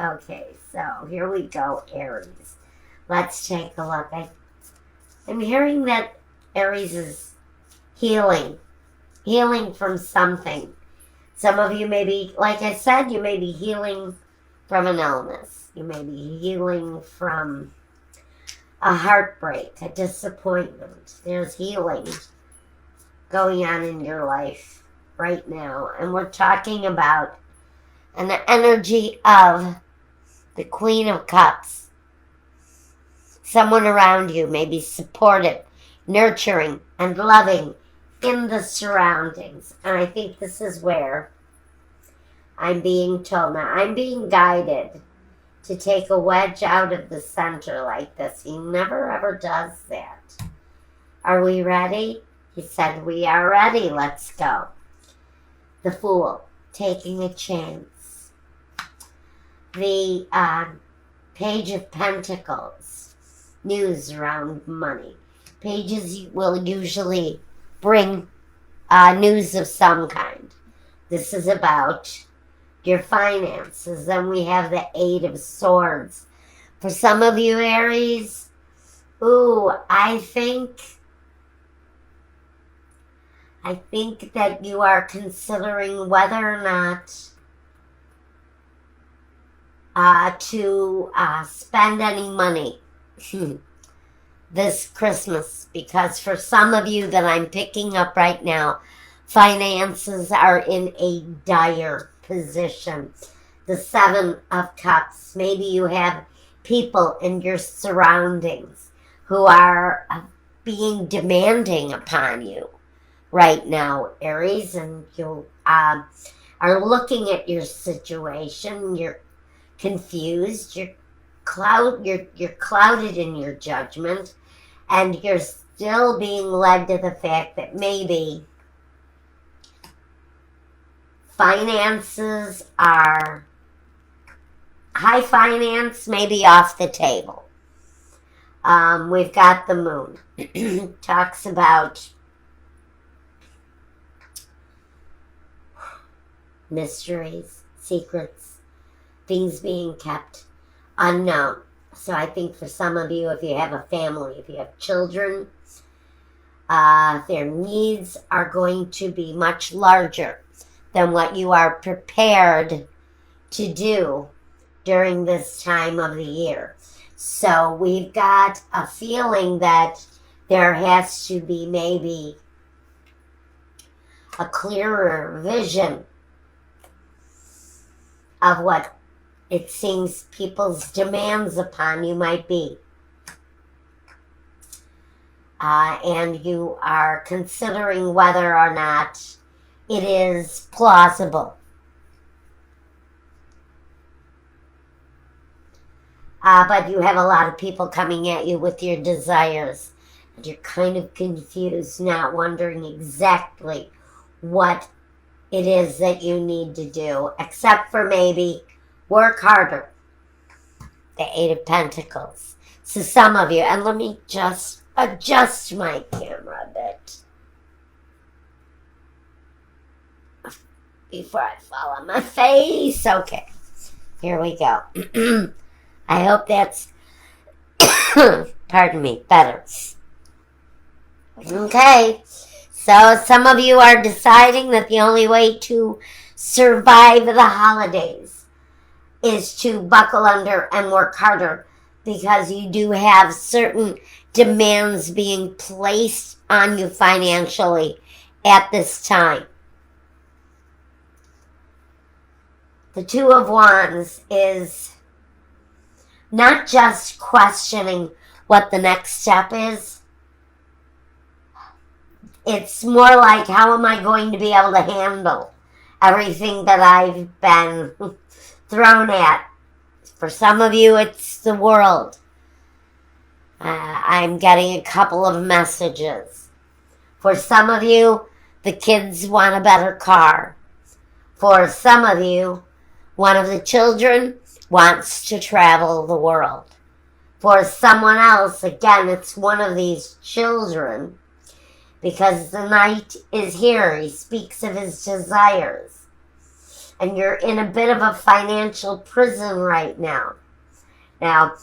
Okay, so here we go, Aries. Let's take a look. I'm hearing that Aries is healing from something. Some of you may be, like I said, you may be healing from an illness. You may be healing from a heartbreak, a disappointment. There's healing going on in your life right now. And we're talking about an energy of the Queen of Cups. Someone around you may be supportive, nurturing, and loving in the surroundings. And I think this is where I'm being told. Now, I'm being guided to take a wedge out of the center like this. He never ever does that. Are we ready? He said, we are ready. Let's go. The Fool, taking a chance. The Page of Pentacles, news around money. Pages will usually bring news of some kind. This is about your finances. Then we have the Eight of Swords. For some of you, Aries, I think that you are considering whether or not to spend any money this Christmas, because for some of you that I'm picking up right now, finances are in a dire position. The Seven of Cups. Maybe you have people in your surroundings who are being demanding upon you right now, Aries, and you are looking at your situation. You're confused. You're clouded in your judgment, and you're still being led to the fact that maybe finances are high finance, maybe off the table. We've got the Moon. Talks about mysteries, secrets, things being kept unknown. So I think for some of you, if you have a family, if you have children, their needs are going to be much larger than what you are prepared to do during this time of the year. So we've got a feeling that there has to be maybe a clearer vision of what it seems people's demands upon you might be. And you are considering whether or not it is plausible. But you have a lot of people coming at you with your desires. And you're kind of confused, not wondering exactly what it is that you need to do, except for maybe work harder. The Eight of Pentacles. So some of you, and let me just adjust my camera a bit before I fall on my face. Okay, here we go. I hope that's, pardon me, better. Okay, so some of you are deciding that the only way to survive the holidays is to buckle under and work harder, because you do have certain demands being placed on you financially at this time. The Two of Wands is not just questioning what the next step is. It's more like, how am I going to be able to handle everything that I've been thrown at? For some of you, it's the world. I'm getting a couple of messages. For some of you, the kids want a better car. For some of you, one of the children wants to travel the world. For someone else, again, it's one of these children, because the Knight is here. He speaks of his desires. And you're in a bit of a financial prison right now. Now,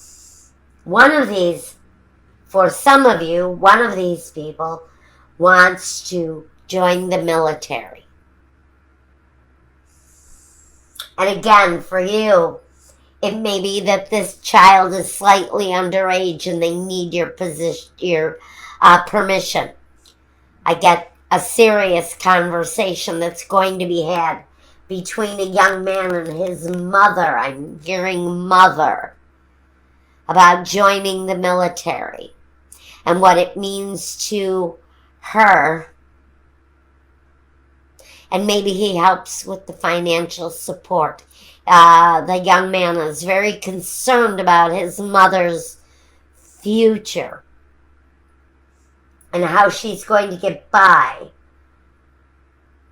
one of these, for some of you, one of these people wants to join the military. And again, for you, it may be that this child is slightly underage and they need your permission. I get a serious conversation that's going to be had between a young man and his mother. I'm hearing mother, about joining the military and what it means to her. And maybe he helps with the financial support. The young man is very concerned about his mother's future and how she's going to get by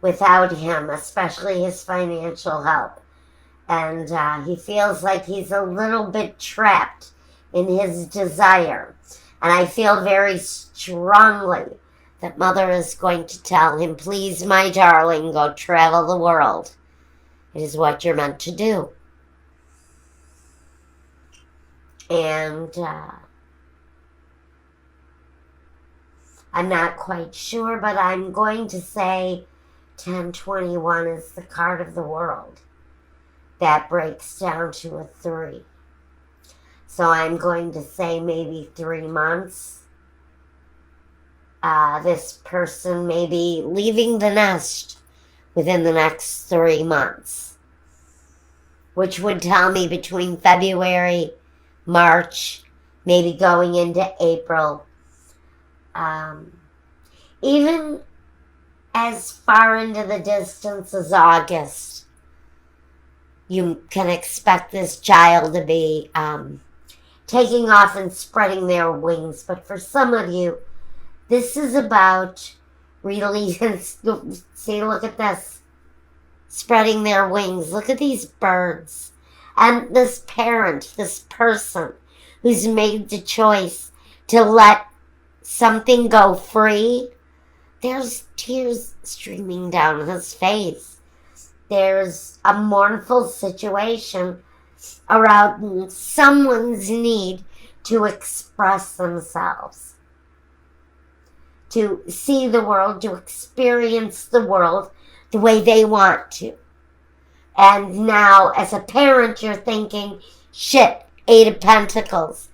without him, especially his financial help. And he feels like he's a little bit trapped in his desire. And I feel very strongly that mother is going to tell him, please, my darling, go travel the world. It is what you're meant to do. And I'm not quite sure, but I'm going to say 1021 is the card of the world. That breaks down to a 3. So I'm going to say maybe 3 months. This person may be leaving the nest within the next 3 months, which would tell me between February, March, maybe going into April, even as far into the distance as August, you can expect this child to be taking off and spreading their wings. But for some of you, this is about releasing. See, look at this. Spreading their wings. Look at these birds. And this parent, this person who's made the choice to let something go free. There's tears streaming down his face. There's a mournful situation around someone's need to express themselves, to see the world, to experience the world the way they want to. And now, as a parent, you're thinking, shit, 8 of Pentacles.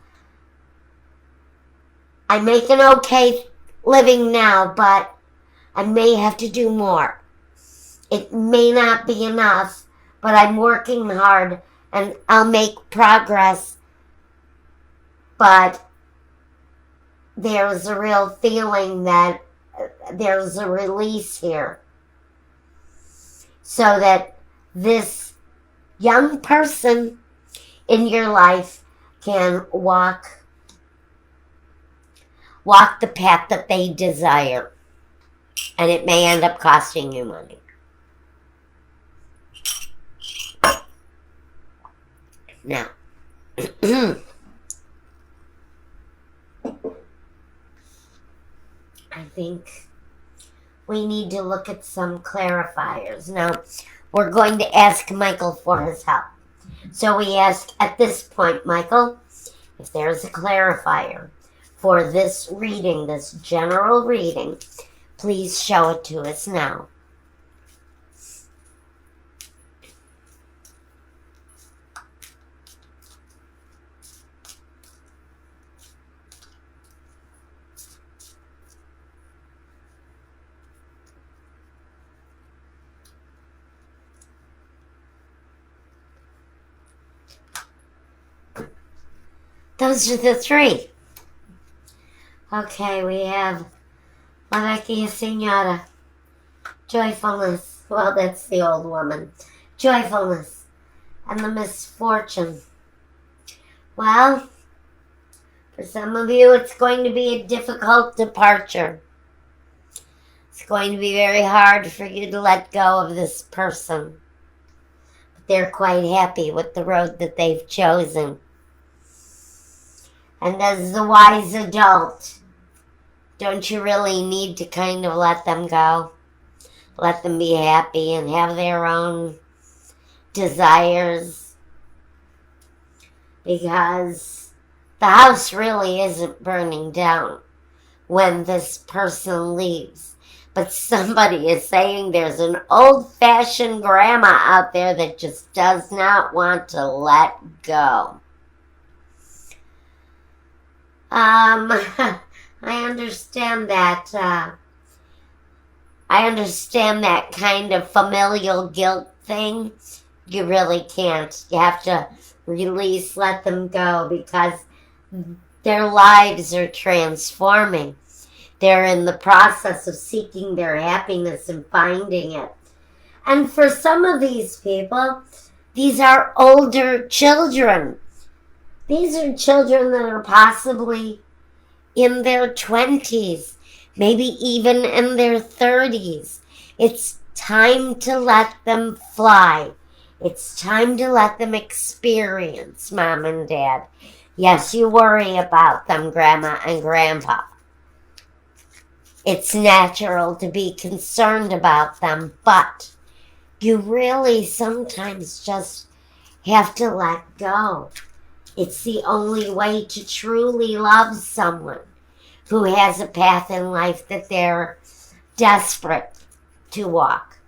I make an okay living now, but I may have to do more. It may not be enough, but I'm working hard and I'll make progress. But there's a real feeling that there's a release here. So that this young person in your life can walk the path that they desire. And it may end up costing you money. Now, I think we need to look at some clarifiers. Now, we're going to ask Michael for his help. So we ask at this point, Michael, if there's a clarifier for this reading, this general reading, please show it to us now. Those are the 3. Okay, we have La Vecchia Signora. Joyfulness. Well, that's the old woman. Joyfulness. And the misfortune. Well, for some of you, it's going to be a difficult departure. It's going to be very hard for you to let go of this person. But they're quite happy with the road that they've chosen. And as the wise adult, don't you really need to kind of let them go? Let them be happy and have their own desires, because the house really isn't burning down when this person leaves. But somebody is saying there's an old-fashioned grandma out there that just does not want to let go. I understand that. I understand that kind of familial guilt thing. You really can't. You have to release, let them go, because their lives are transforming. They're in the process of seeking their happiness and finding it. And for some of these people, these are older children. These are children that are possibly in their 20s, maybe even in their 30s. It's time to let them fly. It's time to let them experience, Mom and Dad. Yes, you worry about them, Grandma and Grandpa. It's natural to be concerned about them, but you really sometimes just have to let go. It's the only way to truly love someone who has a path in life that they're desperate to walk.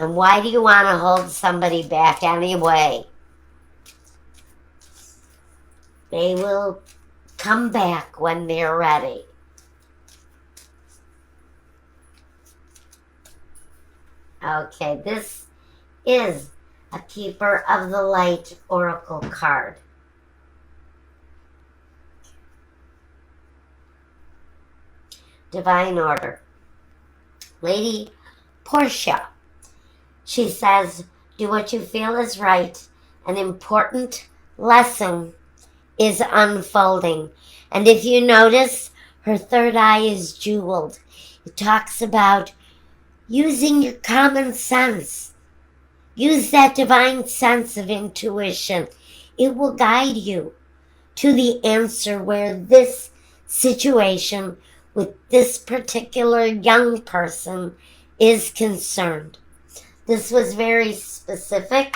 And why do you want to hold somebody back anyway? They will come back when they're ready. Okay, this is a Keeper of the Light Oracle card. Divine Order. Lady Portia. She says, do what you feel is right. An important lesson is unfolding. And if you notice, her third eye is jeweled. It talks about using your common sense. Use that divine sense of intuition. It will guide you to the answer where this situation with this particular young person is concerned. This was very specific.